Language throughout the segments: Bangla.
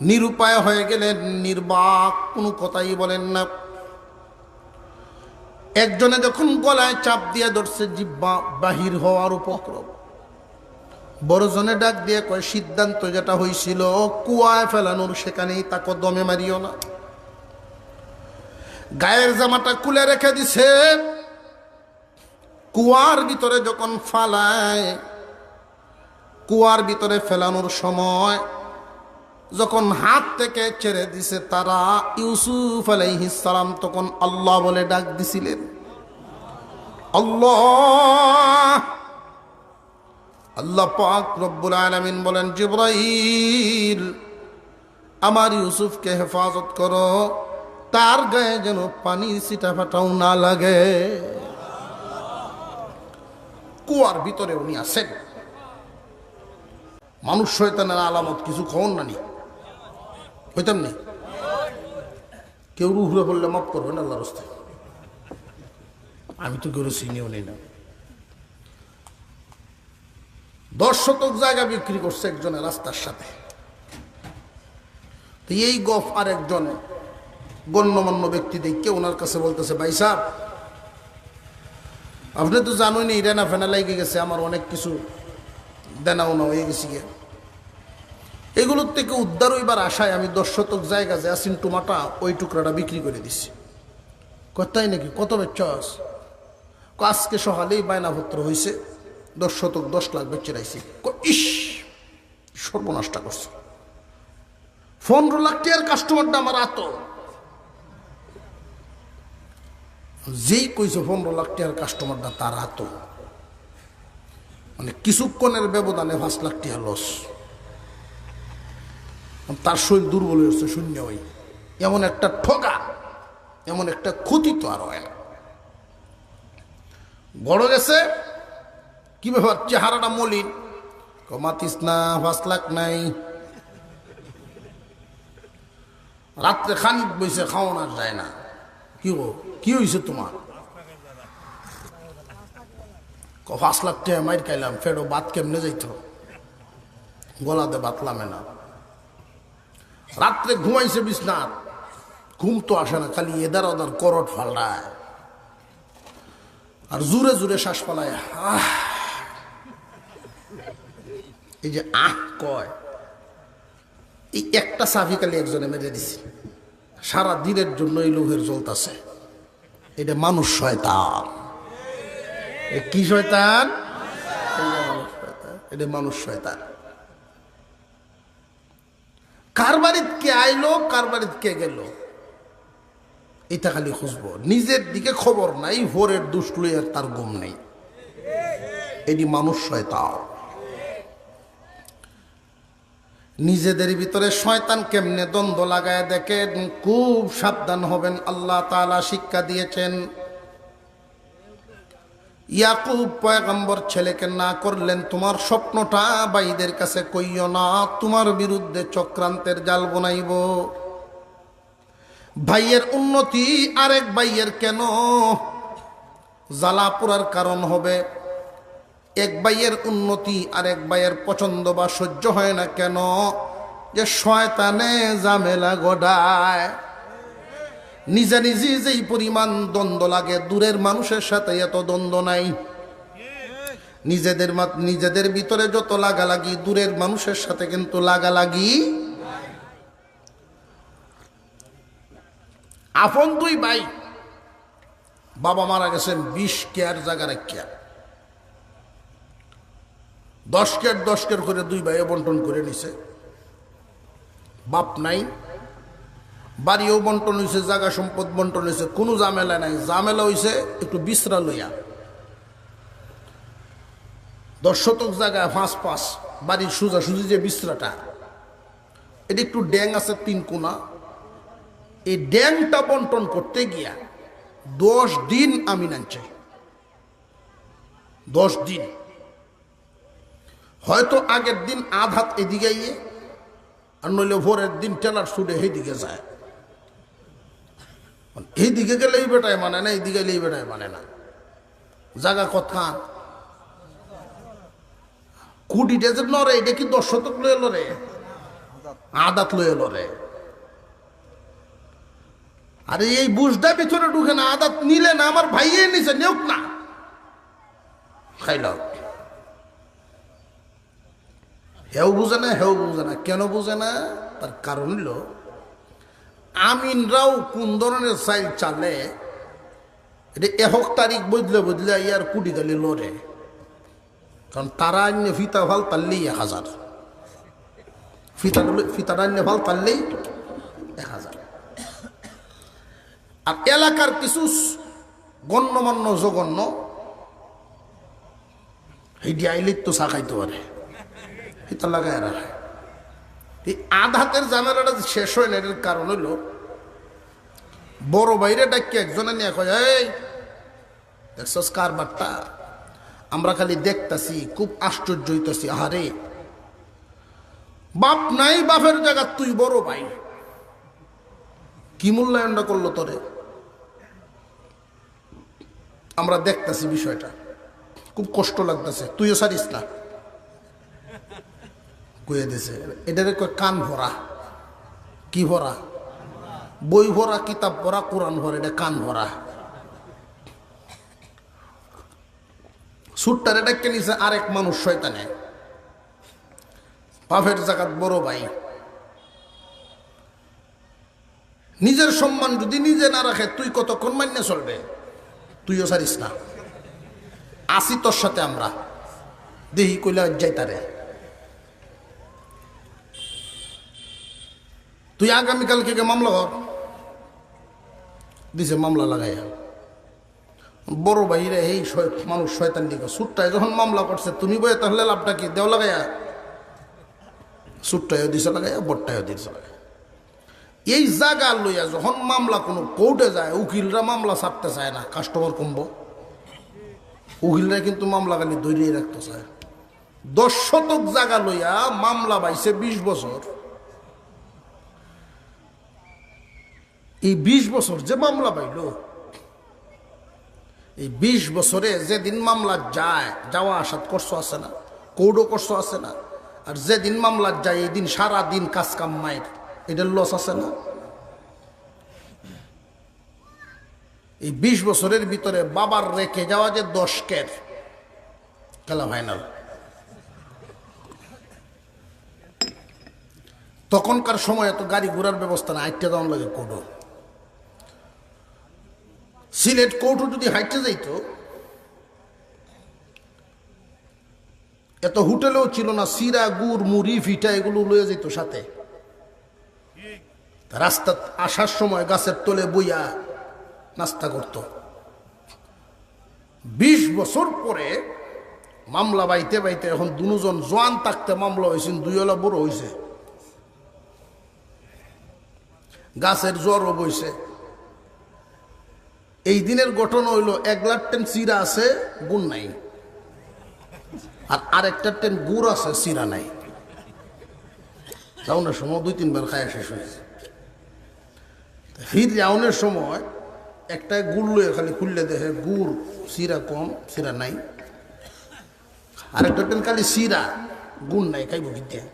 নিরুপায় হয়ে গেলেন, নির্বাক, কোনো কথাই বলেন না। একজনে যখন গলায় চাপ দিয়ে ধরছে, জিহ্বা বাহির হওয়ার উপক্রম, বড়জনে ডাক দিয়ে কয়, সিদ্ধান্ত যেটা হয়েছিল কুয়ায় ফেলানোর, সেখানেই তাকে দমে মারিও না। গায়ের জামাটা খুলে রেখে দিছে, কুয়ার ভিতরে যখন ফালায়, কুয়ার ভিতরে ফেলানোর সময় যখন হাত থেকে ছেড়ে দিছে তারা, ইউসুফ আলাইহিস সালাম তখন আল্লাহ বলে ডাক দিছিলেন। আল্লাহ, আল্লাহ পাক রব্বুল আলামিন বলেন, জিবরাইল আমার ইউসুফকে হেফাজত করো, তার গায়ে যেন পানির ছিটা ফাটাও না লাগে। কুয়ার ভিতরে উনি আছেন। মানুষ শয়তানের আলামত কিছু খবর না নি হইতাম নি। কেউ রুহরে বললে মাফ করবেন আল্লাহর রাস্তায়, আমি তো কেউ চিনিও নেই না। 10 শতক জায়গা বিক্রি করছে একজনের রাস্তার সাথে। তো এই গফ আর একজন গণ্যমান্য ব্যক্তি দেখে ওনার কাছে বলতেছে, ভাই সাহেব আপনি তো জানোই এই রেনা ফেনা লেগে গেছে, আমার অনেক কিছু দেনা ওনা হয়ে গেছি গিয়ে, এগুলোর থেকে উদ্ধার হইবার আশায় আমি 10 শতক জায়গা যে আসিন টুমাটা ওই টুকরাটা বিক্রি করে দিছি। কথাই নাকি, কত বেচস? আজকে সকালেই বায়নাপত্র হয়েছে, 10 শতক 10 লাখ বেচে রাইছি। ইস, সর্বনাশটা করছে। 15 লাখ টাকার কাস্টমারটা আমার আতো, যেই কইছে 15 লাখ টাকার কাস্টমারটা তার আতো, মানে কিছুক্ষণের ব্যবধানে 5 লাখ টাকা লস। তার শরীর দুর্বল হয়েছে, শূন্য হই। এমন একটা ঠকা, এমন একটা ক্ষতি তো আর হয় না। বড় গেছে, কি ব্যাপার চেহারাটা মলিন, মাতিস না, 5 লাখ নাই। রাত্রে খানিক বইছে, খাওয়ানো আর যায় না। কি হয়েছে তোমার? 5 লাখ টাকা মাইর খাইলাম, ফেরো বাত কেমনে যাইত, গলাতে বাতলামে না। রাত্রে ঘুমাইছে বিছনাথ, ঘুম তো আসে না, খালি এদার ওদার করট ফাল্টায় আর জুড়ে জুড়ে শ্বাস পালায়। এই যে কয়, এই একটা সাফি খালি একজনে মেরে দিছি, সারা দিনের জন্য এই লোহের জ্বলতাছে। এটা মানুষ শয়তান। কি শয়তান? এটা মানুষ শয়তান। কার বাড়িতে কে আইলো, কার বাড়িতে কে গেল, এটা খালি খুঁজবো। নিজের দিকে খবর নাই, ভোরের দুষ্ট লইয়ার তার ঘুম নেই। এটি মানুষ শয়তান। নিজেদের ভিতরে শয়তান কেমনে দ্বন্দ্ব লাগায় দেখেন, খুব সাবধান হবেন। আল্লাহ তাআলা শিক্ষা দিয়েছেন, ইয়াকুব পয়গম্বর ছেলেকে না করলেন, তোমার স্বপ্নটা ভাইদের কাছে কইও না, তোমার বিরুদ্ধে চক্রান্তের জাল বনাইব। ভাইয়ের উন্নতি আরেক ভাইয়ের কেন জ্বালা পোড়ার কারণ হবে? এক ভাইয়ের উন্নতি আরেক ভাইয়ের পছন্দ বা সহ্য হয় না কেন? যে শয়তানে ঝামেলা গড়ায়। নিজে নিজে যেই পরিমাণ দ্বন্দ্ব লাগে, দূরের মানুষের সাথে এত দ্বন্দ্ব নাই। নিজেদের ভিতরে যত লাগালাগি, দূরের মানুষের সাথে কিন্তু লাগালাগি। আপন 2 ভাই, বাবা মারা গেছেন 20 কেয়ার জায়গা রাখিয়া, 10 কেয়ার করে 2 ভাইয়ে বন্টন করে নিছে। বাপ নাই, বাড়িও বন্টন হয়েছে, জায়গা সম্পদ বন্টন হয়েছে, কোনো ঝামেলা নাই। ঝামেলা হয়েছে একটু বিশ্রা লইয়া। 10 শতক জায়গায় 5 বাড়ির সোজাসুজি যে বিশ্রাটা, এটা একটু ড্যাং আছে 3 কোনা। এই ড্যাংটা বন্টন করতে গিয়া 10 দিন আমি নাচছি। 10 দিন, হয়তো আগের দিন আধ হাত এদিকে ইয়ে, আর নইলে ভোরের দিন টেলার ছুটে এইদিকে যায়। এইদিকে গেলে এই বেটায় মানে না, এইদিকে গেলে এই বেটায় মানে না। জায়গা কথা কুটিটা যে নরে এটা কি 10 শতক লয়ে এলো রে, আদাত লয়ে এলো রে। আরে এই বুঝটা ভিতরে ঢুকে না, আদাত নিলে না, আমার ভাইয়ে নিছে, নেউক না, খাইল। হেও বুঝে না, হেও বুঝে না। কেন বুঝে না? তার কারণ হলো আমিনরাও কোন ধরনের চাইল চালে, এটা 1 তারিখ বদলে বদলে ইয়ার কুটি গালি লড়ে। কারণ তারা অন্য ফিতা ভাল তারলেই 1000, ফিতার অন্য ভাল তারলেই 1000। আর এলাকার কিছু গণ্যমান্য জঘন্য হেডি আইলে তো চা খাইতে পারে, ফিতা লাগায় রাখে। এই আধাতের জানালাটা শেষ হয় না, এর কারণ হইল বড় বাইরে ডাকি একজনে নিয়ে কয়, এই দেখছস কার বার্তা, আমরা খালি দেখতাছি, খুব আশ্চর্য হইতাছি। আহারে বাপ নাই, বাপের জায়গা তুই বড় ভাই, কি মূল্যায়নটা করলো তোরে? আমরা দেখতাছি বিষয়টা, খুব কষ্ট লাগতেছে, তুইও সারিস না, কয়ে দিছে। এটারে কয় কান ভরা। কি ভরা? বই ভরা, কিতাব ভরা, কোরআন ভরা, এটা কান ভরা। সুটটারে ডেকে নিছে আরেক মানুষ শয়তানে, বাপের জাগাত বড় ভাই। নিজের সম্মান যদি নিজে না রাখে তুই কতক্ষণ মান্য চলবে? তুইও সারিস না, আসি তোর সাথে আমরা, দেহি কইলা যাইতারে। তুই আগামীকালকে মামলা কর, দিছে মামলা লাগাইয়া। বড় ভাইরে এই মানুষ শয়তান দিকে সুটটায় যখন মামলা করছে, তুমি বই তাহলে লাভটা কি? দেও লাগাইয়া, সুটটায়ও দিছে লাগাইয়া, বটটায়ও দিছে লাগাইয়া। এই জায়গা লইয়া যখন মামলা কোনো কোর্টে যায়, উকিলরা মামলা ছাড়তে চায় না, কাস্টমার কমবো। উকিলরা কিন্তু মামলা খালি দৌড়িয়ে রাখতে চায়। 10 শতক জায়গা লইয়া মামলা বাইছে 20 বছর। এই 20 বছর যে মামলা পাইল, এই 20 বছরে যেদিন মামলা যায়, যাওয়া আসাদ করছো আছে না, কোর্টও করছো আছে না, আর যেদিন মামলা যায় এই দিন সারা দিন কাজ কাম মায়ের, এটার লস আছে না? এই 20 বছরের ভিতরে বাবার রেখে যাওয়া যে 10 কের খেলা ফাইনাল। তখনকার সময় এত গাড়ি ঘোড়ার ব্যবস্থা না, হাইটে যাওয়ার লাগে কোর্টও। সিলেট কোর্টও যদি হাইটে যাইত, এত হোটেলেও ছিল না, সিরা গুড় মুড়ি ফিটা এগুলো লয়ে যেত সাথে। রাস্তা আসার সময় গাছের তলে বইয়া নাস্তা করত। 20 বছর পরে মামলা বাইতে বাইতে এখন দুজন জোয়ান থাকতে মামলা হয়েছেন, 2 বড় হয়েছে, গাছের জ্বরও বইছে। এই দিনের ঘটনা হইল 1 লাখ টেন চিরা আছে, গুড় নাই, আর আরেকটা টেন গুড় আছে, চিরা নাই। যাওনের সময় 2-3 বার খায়া শেষ হয়েছে। ফির যাওনের সময় একটা গুড় লয়ে খালি খুললে দেখে গুড়, চিরা কম, চিরা নাই। আরেকটা টেন খালি চিরা, গুড় নাই, খাইব কি দিয়ে?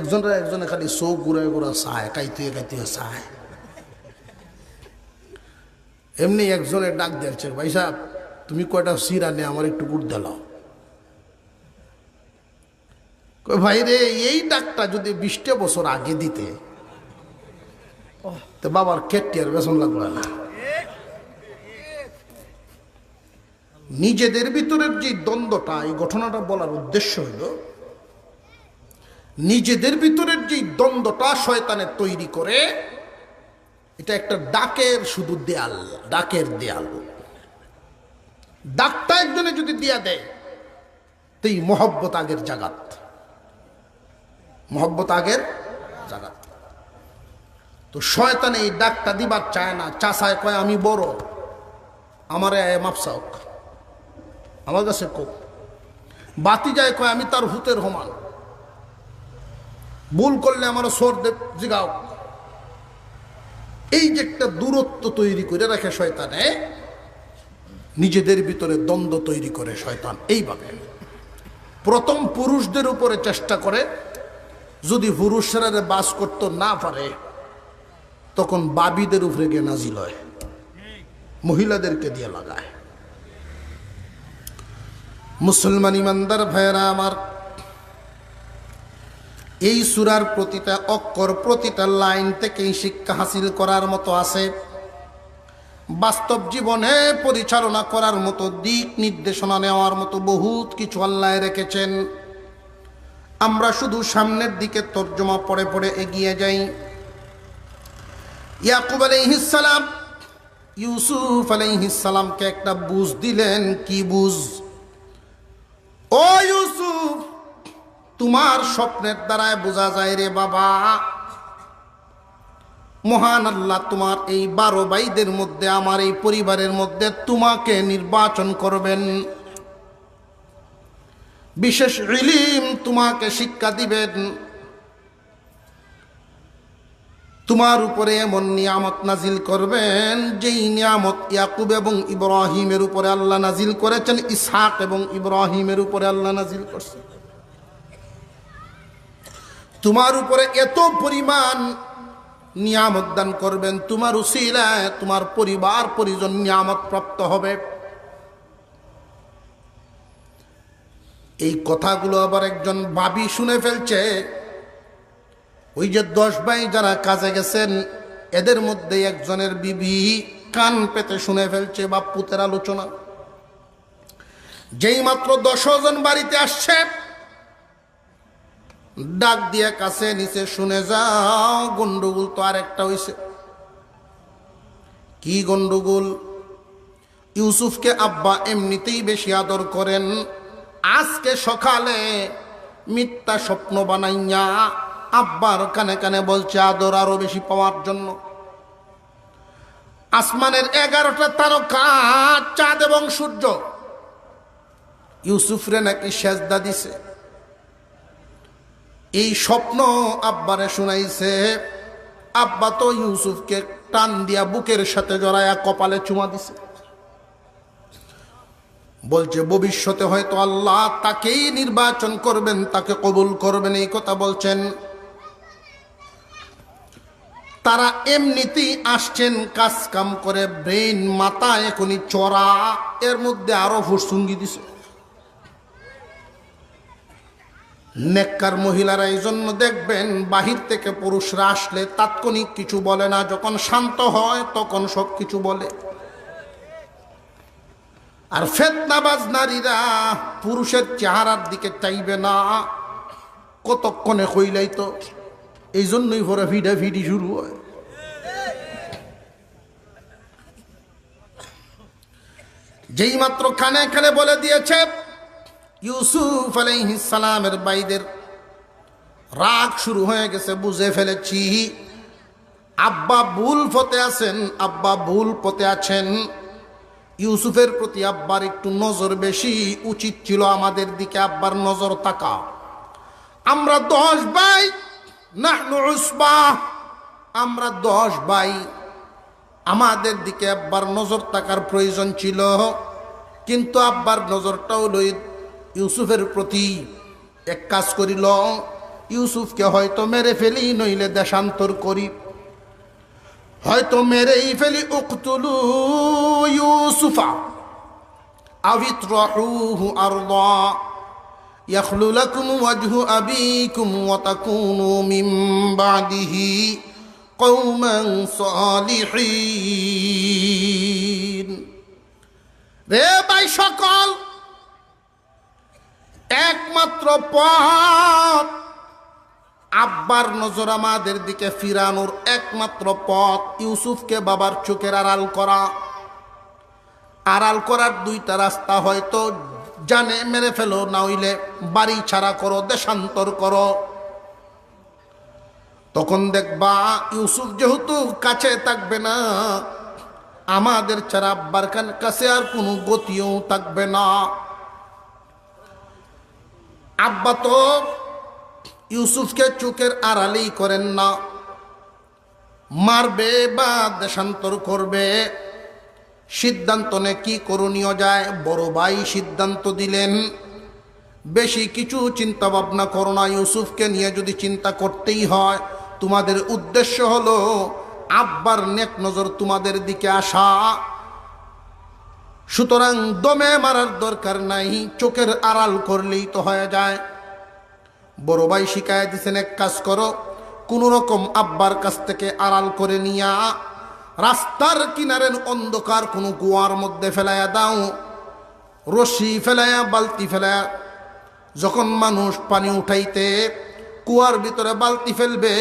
একজনে খালি চোখ ঘুরায় ঘুরা চায়, কাইতে চায়। এমনি একজনের ডাক দিয়েছে, ভাই সাহেব তুমি কয়টা চিরা নে, আমার একটু গুড় দিলাও। ভাই রে, এই ডাকটা যদি 20টা বছর আগে দিতে তো বাবার কেটে আর বেসন লাগলো না। নিজেদের ভিতরের যে দ্বন্দ্বটা, এই ঘটনাটা বলার উদ্দেশ্য হইল নিজেদের ভিতরের যে দ্বন্দ্বটা শয়তানে তৈরি করে, এটা একটা ডাকের শুধু দেয়াল, ডাকের দেয়াল। ডাকটা একজনে যদি দিয়া দেয়, তো এই মহব্বত আগের জাগাত, মহব্বত আগের জাগাত। তো শয়তানে এই ডাকটা দিবার চায় না, চাষায় কয় আমি বড়, আমার মাপসাওক, আমার কাছে কোক। বাতি যায় কয় আমি তার হুতের সমান, ভুল করলে আমার সোর দেব জিগাও। এই যে একটা দূরত্ব তৈরি করে রাখে শয়তানে, নিজেদের ভিতরে দ্বন্দ্ব তৈরি করে শয়তান এইভাবে। প্রথম পুরুষদের উপরে চেষ্টা করে, যদি পুরুষরা বাস করতে না পারে তখন বাবিদের উপরে গিয়ে নাজিল হয়, মহিলাদেরকে দিয়ে লাগায়। মুসলমান ইমানদার ভাইয়েরা আমার, এই সূরার প্রতিটা অক্ষর, প্রতিটা লাইন থেকেই শিক্ষা হাসিল করার মতো আছে, বাস্তব জীবনে পরিচালনা করার মতো, দিক নির্দেশনা নেওয়ার মতো বহুত কিছু আল্লাহ রেখেছেন। আমরা শুধু সামনের দিকে তর্জমা পড়ে পড়ে এগিয়ে যাই। ইয়াকুব আলাইহিস সালাম ইউসুফ আলাইহিস সালামকে একটা বুঝ দিলেন। কি বুঝ? ও ইউসুফ, তোমার স্বপ্নের দ্বারায় বোঝা যায় রে বাবা, মহান আল্লাহ তোমার এই 12 ভাইদের মধ্যে, আমার এই পরিবারের মধ্যে তোমাকে নির্বাচন করবেন, বিশেষ ইলম তোমাকে শিক্ষা দিবেন, তোমার উপরে এমন নিয়ামত নাজিল করবেন যেই নিয়ামত ইয়াকুব এবং ইব্রাহিমের উপরে আল্লাহ নাজিল করেছেন, ইসহাক এবং ইব্রাহিমের উপরে আল্লাহ নাজিল করছেন। তোমার উপরে এত পরিমাণ নিয়ামত দান করবেন, তোমার উসিলায় তোমার পরিবার পরিজন নিয়ামত প্রাপ্ত হবে। এই কথাগুলো আবার একজন ভাবি শুনে ফেলছে। ওই যে 10 ভাই যারা কাজে গেছেন, এদের মধ্যে একজনের বিবি কান পেতে শুনে ফেলছে বাপ্পুতের আলোচনা। যেই মাত্র 10 জন বাড়িতে আসছে, ডাক দিয়ে কাছে নিচে, শুনে যাও, গন্ডগোল তো আরেকটা হইছে। কি গন্ডগোল? ইউসুফকে আব্বা এমনিতেই বেশি আদর করেন, আজকে সকালে মিথ্যা স্বপ্ন বানাইয়া আব্বার কানে কানে বলছে আদর আরো বেশি পাওয়ার জন্য। আসমানের 11টা তারকা, চাঁদ এবং সূর্য ইউসুফরে নাকি সেজদা দিছে। এই স্বপ্ন আব্বারে শুনাইছে। আব্বা তো ইউসুফকে টান দিয়া বুকের সাথে জড়ায়া কপালে চুমা দিছে। বলছে ভবিষ্যতে হয়তো আল্লাহ তাকেই নির্বাচন করবেন, তাকে কবুল করবেন, এই কথা বলছেন। তারা এমনিতেই আসছেন কাজ কাম করে, ব্রেন মাথা এখনই চড়া, এর মধ্যে আরো ফুসুঙ্গি দিছে। নেককার মহিলারা এই জন্য দেখবেন বাহির থেকে পুরুষরা আসলে তাৎক্ষণিক কিছু বলে না, যখন শান্ত হয় তখন সব কিছু বলে। আর ফেতনাবাজ নারীরা পুরুষের চেহারার দিকে চাইবে না, কতক্ষণে কইলাই তো। এই জন্যই ভরে ভিডি শুরু হয়। যেই মাত্র কানে কানে বলে দিয়েছে, ইউসুফ আলাইহিস সালামের ভাইদের রাগ শুরু হয়ে গেছে, বুঝে ফেলেছি আব্বা ভুল পথে আছেন, আব্বা ভুল পথে আছেন। ইউসুফের প্রতি আব্বার একটু নজর বেশি, উচিত ছিল আমাদের দিকে আব্বার নজর তাকা। আমরা 10 ভাই, নাহনু উসবা, আমরা 10 ভাই, আমাদের দিকে আব্বার নজর তাকার প্রয়োজন ছিল। কিন্তু আব্বার নজরটা হলো ইউসুফের প্রতি। এক কাজ করিল, ইউসুফকে হয়তো মেরে ফেলি, নইলে দেশান্তর করি, হয়তো মেরেই ফেলি। উকতুলু ইউসুফা আবিত্রাহুহু আরদা ইয়াখলু লাকুম ওয়াজহু আবিকুম ওয়া তাকুনু মিন বাদিহি কওমান সালিহিন। রে ভাই সকল, একমাত্র পথ আব্বার নজর আমাদের দিকে ফিরানোর, একমাত্র পথ ইউসুফকে বাবার চোখের আড়াল করা। আড়াল করার 2টা রাস্তা, হয়তো জানে মেরে ফেলো, না হইলে বাড়ি ছাড়া করো, দেশান্তর করো। তখন দেখবা ইউসুফ যেহেতু কাছে থাকবে না, আমাদের ছাড়া আব্বার কাছে আর কোনো গতিও থাকবে না। আব্বা তো ইউসুফকে চোখের আড়ালেই করেন না, মারবে বা দেশান্তর করবে। সিদ্ধান্ত নে কি করণীয় যায়। বড় ভাই সিদ্ধান্ত দিলেন, বেশি কিছু চিন্তা ভাবনা করো না। ইউসুফকে নিয়ে যদি চিন্তা করতেই হয়, তোমাদের উদ্দেশ্য হলো আব্বার নেক নজর তোমাদের দিকে আসা। সুতরাং দমে মারার দরকার নাই, চোখের আড়াল করলেই তো হয়ে যায়। বড় ভাই শিখায় দিচ্ছেন, এক কাজ করো, কোন রকম আব্বার কাছ থেকে আড়াল করে নিয়া রাস্তার কিনারের অন্ধকার কোনো কুয়ার মধ্যে ফেলাইয়া দাও। রশি ফেলাইয়া, বালতি ফেলাইয়া, যখন মানুষ পানি উঠাইতে কুয়ার ভিতরে বালতি ফেলবে,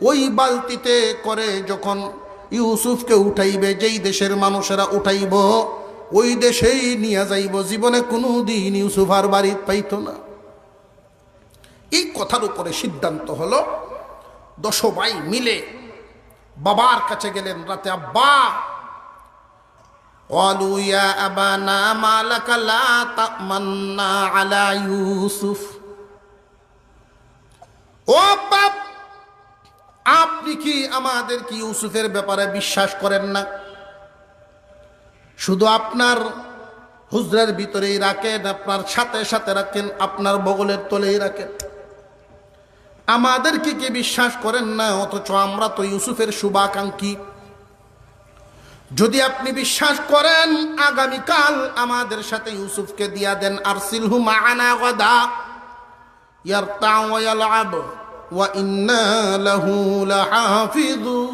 ওই বালতিতে করে যখন ইউসুফকে উঠাইবে, যেই দেশের মানুষেরা উঠাইব ওই দেশেই নিয়ে যাইব। জীবনে কোনো দিন ইউসুফ আর বাড়ি পাইত না। এই কথার উপরে সিদ্ধান্ত হলো, 10 ভাই মিলে বাবার কাছে গেলেন রাতে। আব্বা, قالوا يا أبانا ما لك لا تأمنا على يوسف। ও বাপ, আপনি কি আমাদের কি ইউসুফের ব্যাপারে বিশ্বাস করেন না? শুধু আপনার হুজরার ভিতরেই রাখেন, আপনার সাথে সাথে রাখেন, আপনার বগলের তলেই রাখেন, আমাদেরকে কি বিশ্বাস করেন না? অথচ আমরা তো ইউসুফের শুভাকাঙ্ক্ষী। যদি আপনি বিশ্বাস করেন, আগামীকাল আমাদের সাথে ইউসুফকে দিয়া দেন। আরসিলহু মা'ানা গাদা ইয়ারতা ওয়া ইয়ালআব ওয়া ইন্না লাহু লাহাফিযুন।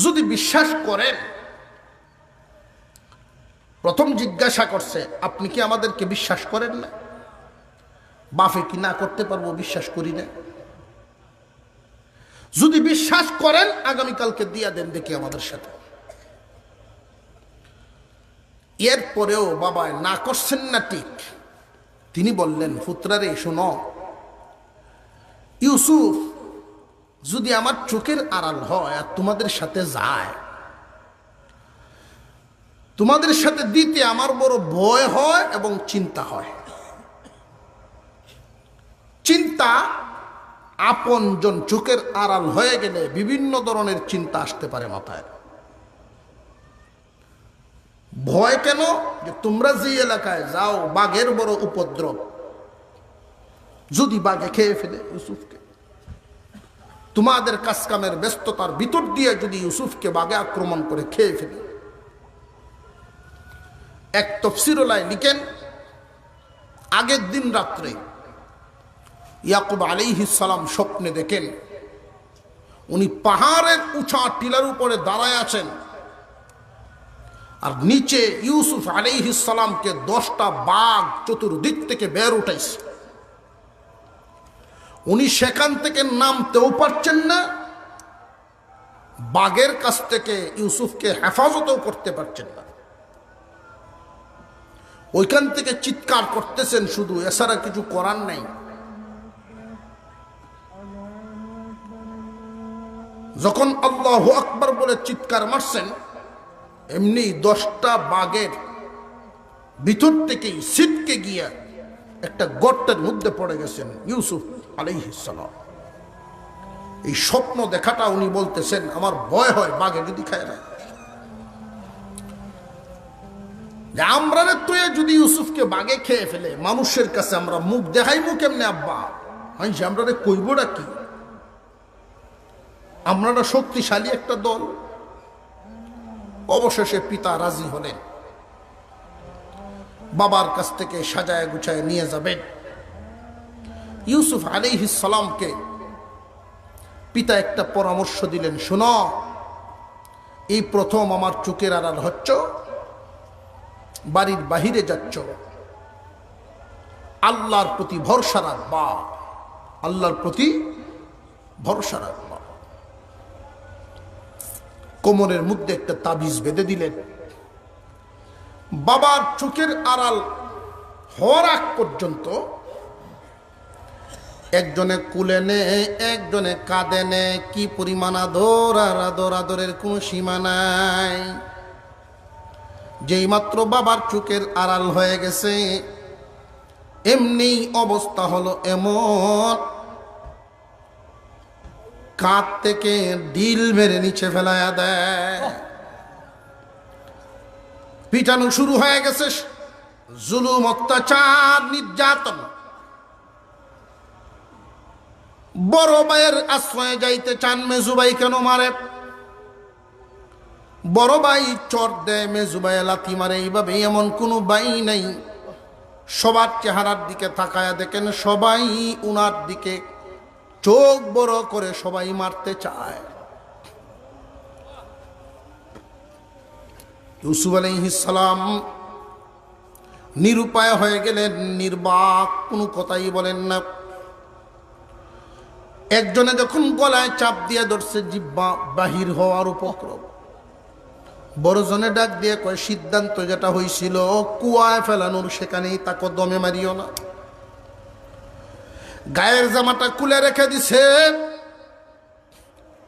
যদি বিশ্বাস করেন, প্রথম জিজ্ঞাসা করছে, আপনি কি আমাদেরকে বিশ্বাস করেন না? বাফে কি না করতে পারবো? বিশ্বাস করি না। যদি বিশ্বাস করেন, আগামীকালকে দিয়া দেন দেখি আমাদের সাথে। এরপরেও বাবা না করছেন না ঠিক। তিনি বললেন, পুত্রারে শোনো, ইউসুফ যদি আমার চোখের আড়াল হয় আর তোমাদের সাথে যায়, তোমাদের সাথে দিতে আমার বড় ভয় হয় এবং চিন্তা হয়। চিন্তা, আপনজন চোখের আড়াল হয়ে গেলে বিভিন্ন ধরনের চিন্তা আসতে পারে মাথায়। ভয় কেন? যে তোমরা যে এলাকায় যাও, বাঘের বড় উপদ্রব, যদি বাঘে খেয়ে ফেলে ইউসুফকে, তোমাদের কাজকামের ব্যস্ততার ভিতর দিয়ে যদি ইউসুফকে বাঘে আক্রমণ করে খেয়ে ফেলে। এক তাফসীরুল্লাহ লিখেন, আগের দিন রাত্রে ইয়াকুব আলাইহিস সালাম স্বপ্নে দেখেন, উনি পাহাড়ের উঁচা টিলার উপরে দাঁড়ায় আছেন, আর নিচে ইউসুফ আলাইহিস সালামকে 10টা বাঘ চতুর্দিক থেকে বের উঠাইছে। উনি সেখান থেকে নামতেও পারছেন না, বাঘের কাছ থেকে ইউসুফকে হেফাজতও করতে পারছেন না। ওইখান থেকে চিৎকার করতেছেন শুধু, এছাড়া কিছু করার নাই। যখন আল্লাহু আকবার বলে চিৎকার মারছেন, এমনি 10টা বাঘের ভিতর থেকেই ছিটকে গিয়া একটা গর্তের মধ্যে পড়ে গেছেন ইউসুফ আলাইহিস সালাম। এই স্বপ্ন দেখাটা উনি বলতেছেন, আমার ভয় হয় বাঘে যদি খায় না। আমরা তো যদি ইউসুফকে বাঘে খেয়ে ফেলে, মানুষের কাছে আমরা মুখ দেখাইবো কেমনে? আব্বা, আমরা কইবটা কি? আমরা শক্তিশালী একটা দল। অবশেষে পিতা রাজি হলেন, বাবার কাছ থেকে সাজায় গুছায় নিয়ে যাবেন ইউসুফ আলাইহিস সালামকে। পিতা একটা পরামর্শ দিলেন, শোনো, এই প্রথম আমার চোখের আড়াল হচ্ছ, বাড়ির বাহিরে যাচ্ছ, আল্লাহর প্রতি ভরসা রাখবা, আল্লাহর প্রতি ভরসা রাখবা। কোমরের মধ্যে একটা তাবিজ বেঁধে দিলেন। বাবার চোখের আড়াল হওয়ার আগ পর্যন্ত একজনে কুলে নে, একজনে কাঁদে নে, কি পরিমাণ আদর আর আদর, আদরের কোনো সীমা নাই। যেই মাত্র বাবার চোখের আড়াল হয়ে গেছে, এমনি অবস্থা হলো এমন, কাঁধ থেকে ডিল মেরে নিচে ফেলাইয়া দেয়। পিটানো শুরু হয়ে গেছে, জুলুম, অত্যাচার, নির্যাতন। বড় ভাইয়ের আশ্রয়ে যাইতে চান, মেজু ভাই কেন মারে? বড় ভাই চর দেয়, মেজু ভাই লাথি মারে। এইভাবে এমন কোনো ভাই নাই। সবার চেহারার দিকে তাকায়া দেখেন, সবাই উনার দিকে চোখ বড় করে সবাই মারতে চায়। ইউসুফ আলাইহিস সালাম নিরুপায় হয়ে গেলেন, নির্বাক, কোনো কথাই বলেন না। একজনে যখন গলায় চাপ দিয়ে ধরছে, জিহ্বা বাহির হওয়ার উপক্রম, বড়জনে ডাক দিয়ে কয়, সিদ্ধান্ত যেটা হয়েছিল কুয়ায় ফেলানোর, সেখানেই তাকে দমে মারিও না। গায়ের জামাটা খুলে রেখে দিছে।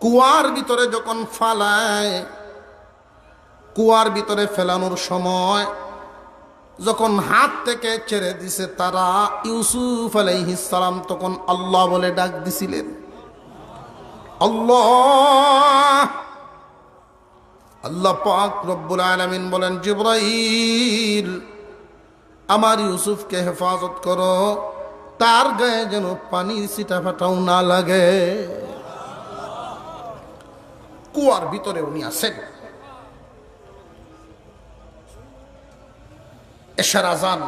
কুয়ার ভিতরে যখন ফালায়, কুয়ার ভিতরে ফেলানোর সময় যখন হাত থেকে ছেড়ে দিছে তারা, ইউসুফ আলাইহিস সালাম তখন আল্লাহ বলে ডাক দিছিলেন। আল্লাহ, আল্লাহ পাক রব্বুল আলামিন বলেন, জিবরাইল আমার ইউসুফকে হেফাজত করো, তার গায়ে যেন পানির ছিটা ফাটাও না লাগে। কুয়ার ভিতরে উনি আছেন। এশার আজান